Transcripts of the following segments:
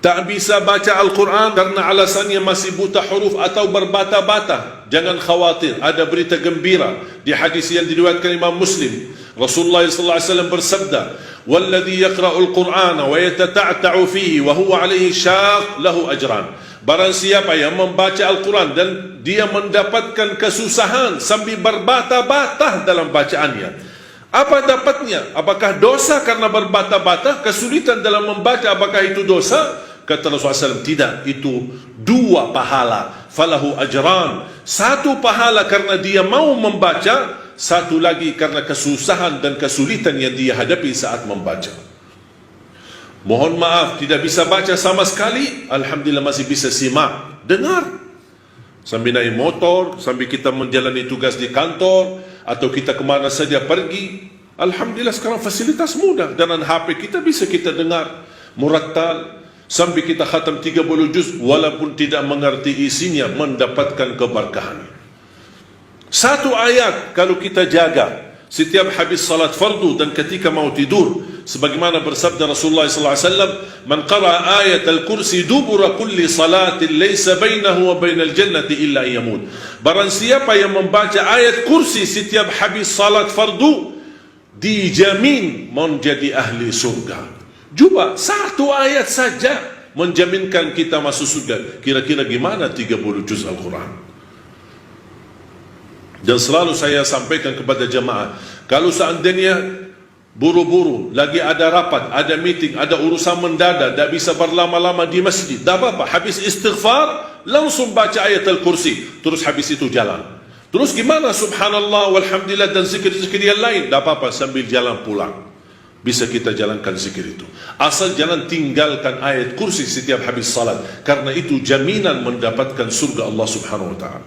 Tak bisa baca Al-Quran karena alasannya masih buta huruf atau berbata-bata. Jangan khawatir, ada berita gembira di hadis yang diriwayatkan Imam Muslim. Rasulullah SAW bersabda, "Walladhi yaqra'ul Qur'ana wa yatata'ta'u fihi wa huwa 'alaihi syaq lahu ajran." Barang siapa yang membaca Al-Quran dan dia mendapatkan kesusahan sambil berbata-bata dalam bacaannya, apa dapatnya? Apakah dosa karena berbata-bata? Kesulitan dalam membaca, apakah itu dosa? Kata Rasulullah SAW, tidak, itu dua pahala. Falahu ajran. Satu pahala karena dia mau membaca, satu lagi karena kesusahan dan kesulitan yang dia hadapi saat membaca. Mohon maaf, tidak bisa baca sama sekali. Alhamdulillah masih bisa simak, dengar. Sambil naik motor, sambil kita menjalani tugas di kantor, atau kita kemana saja pergi. Alhamdulillah sekarang fasilitas mudah. Dengan HP kita bisa kita dengar murattal. Sambil kita khatam 30 juz, walaupun tidak mengerti isinya, mendapatkan keberkahan. Satu ayat kalau kita jaga setiap habis salat fardu dan ketika mau tidur, sebagaimana bersabda Rasulullah SAW, "Man qara'a ayat al-kursi dubura kulli salatin laysa bainahu wa bainal jannati illa yamut." Barang siapa yang membaca ayat kursi setiap habis salat fardu, dijamin menjadi ahli surga. Cuba satu ayat saja menjaminkan kita masuk surga. Kira-kira gimana 30 juz Al-Quran? Dan selalu saya sampaikan kepada jemaah, kalau seandainya buru-buru, lagi ada rapat, ada meeting, ada urusan mendadak, tak bisa berlama-lama di masjid, tak apa-apa, habis istighfar langsung baca ayat Al-Kursi, terus habis itu jalan. Terus gimana subhanallah walhamdulillah dan zikir-zikir yang lain, tak apa-apa, sambil jalan pulang bisa kita jalankan zikir itu. Asal jangan tinggalkan ayat kursi setiap habis salat, karena itu jaminan mendapatkan surga Allah Subhanahu wa ta'ala.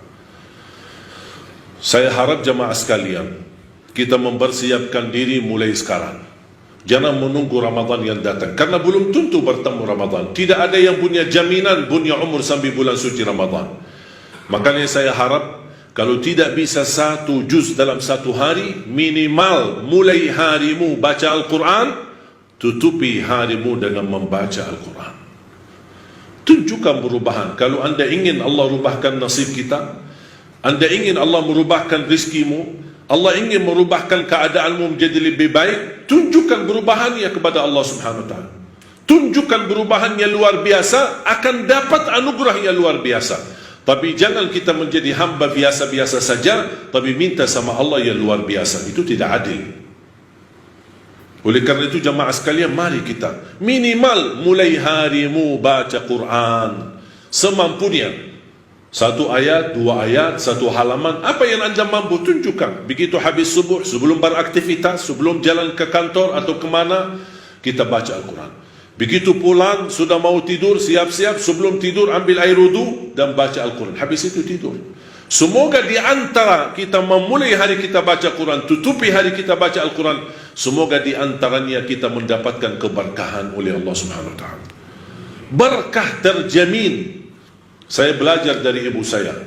Saya harap jemaah sekalian, kita mempersiapkan diri mulai sekarang. Jangan menunggu Ramadan yang datang, karena belum tentu bertemu Ramadan. Tidak ada yang punya jaminan punya umur sampai bulan suci Ramadan. Makanya saya harap, kalau tidak bisa satu juz dalam satu hari, minimal mulai harimu baca Al-Quran, tutupi harimu dengan membaca Al-Quran. Tunjukkan perubahan. Kalau anda ingin Allah rubahkan nasib kita, anda ingin Allah merubahkan rizkimu, Allah ingin merubahkan keadaanmu menjadi lebih baik, tunjukkan perubahannya kepada Allah Subhanahu wa ta'ala. Tunjukkan perubahan yang luar biasa, akan dapat anugerah yang luar biasa. Tapi jangan kita menjadi hamba biasa-biasa saja, tapi minta sama Allah yang luar biasa. Itu tidak adil. Oleh karena itu jemaah sekalian, mari kita minimal mulai harimu baca Quran semampunya. Satu ayat, dua ayat, satu halaman, apa yang anda mampu tunjukkan. Begitu habis subuh, sebelum beraktivitas, sebelum jalan ke kantor atau kemana, kita baca Al-Quran. Begitu pulang, sudah mau tidur, siap-siap, sebelum tidur ambil air wudu dan baca Al-Quran. Habis itu tidur. Semoga di antara kita memulai hari kita baca Quran, tutupi hari kita baca Al-Quran, semoga di antaranya kita mendapatkan keberkahan oleh Allah Subhanahu wa ta'ala. Berkah terjamin. Saya belajar dari ibu saya,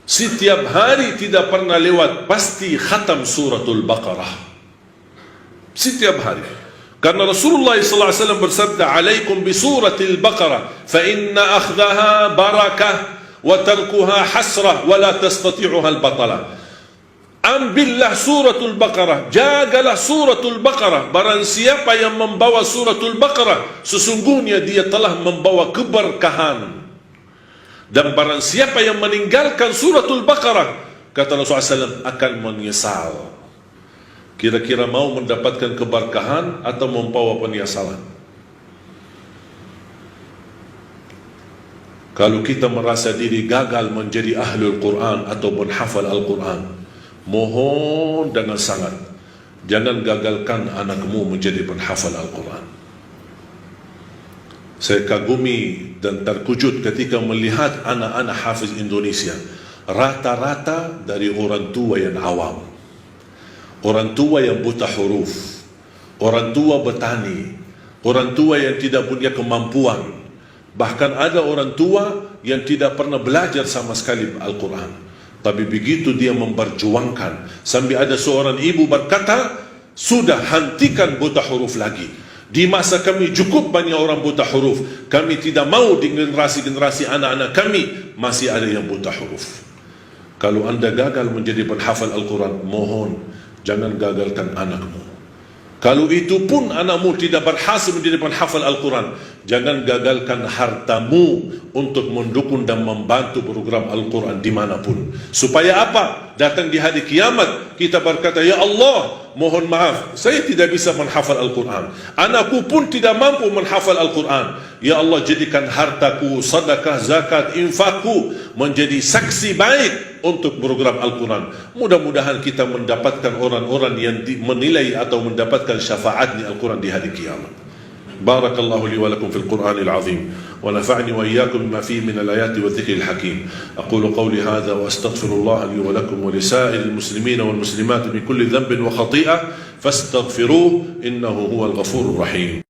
setiap hari tidak pernah lewat pasti khatam suratul Baqarah. Setiap hari. Karena Rasulullah SAW bersabda, "Alaikum bi suratil Baqarah, fa inna akhdaha barakah wa tarkuha hasrah wa la tastati'uha al-batalah." Ambillah suratul Baqarah, jagalah suratul Baqarah. Barang siapa yang membawa suratul Baqarah, sesungguhnya dia telah membawa keberkahan. Dan barang siapa yang meninggalkan suratul Baqarah, kata Rasulullah SAW, akan menyesal. Kira-kira mau mendapatkan keberkahan atau membawa penyesalan? Kalau kita merasa diri gagal menjadi ahlul Quran ataupun hafal Al-Quran, mohon dengan sangat, jangan gagalkan anakmu menjadi penghafal Al-Quran. Saya kagumi dan terkejut ketika melihat anak-anak hafiz Indonesia, rata-rata dari orang tua yang awam, orang tua yang buta huruf, orang tua bertani, orang tua yang tidak punya kemampuan. Bahkan ada orang tua yang tidak pernah belajar sama sekali Al-Quran. Tapi begitu dia memperjuangkan, sampai ada seorang ibu berkata, sudah hentikan buta huruf lagi. Di masa kami cukup banyak orang buta huruf. Kami tidak mau di generasi-generasi anak-anak kami masih ada yang buta huruf. Kalau anda gagal menjadi penghafal Al-Quran, mohon jangan gagalkan anakmu. Kalau itu pun anakmu tidak berhasil menjadi penghafal Al-Quran, jangan gagalkan hartamu untuk mendukung dan membantu program Al-Quran dimanapun. Supaya apa? Datang di hari kiamat, kita berkata, ya Allah, mohon maaf, saya tidak bisa menghafal Al-Quran. Anakku pun tidak mampu menghafal Al-Quran. Ya Allah, jadikan hartaku, sedekah, zakat, infakku menjadi saksi baik untuk program Al-Quran. Mudah-mudahan kita mendapatkan orang-orang yang menilai atau mendapatkan syafaatnya Al-Quran di hari kiamat. Barakallahu li wa lakum fil Qur'anil azim wa nafa'ni wa iyyakum bima fihi min al-ayati wa dhikril hakim. Aqulu qawli hadha wa astaghfirullah li wa lakum wa li sa'iril muslimin wal muslimat min kulli dhanbin wa khati'ah fastaghfiruhu innahu huwal ghafurur rahim.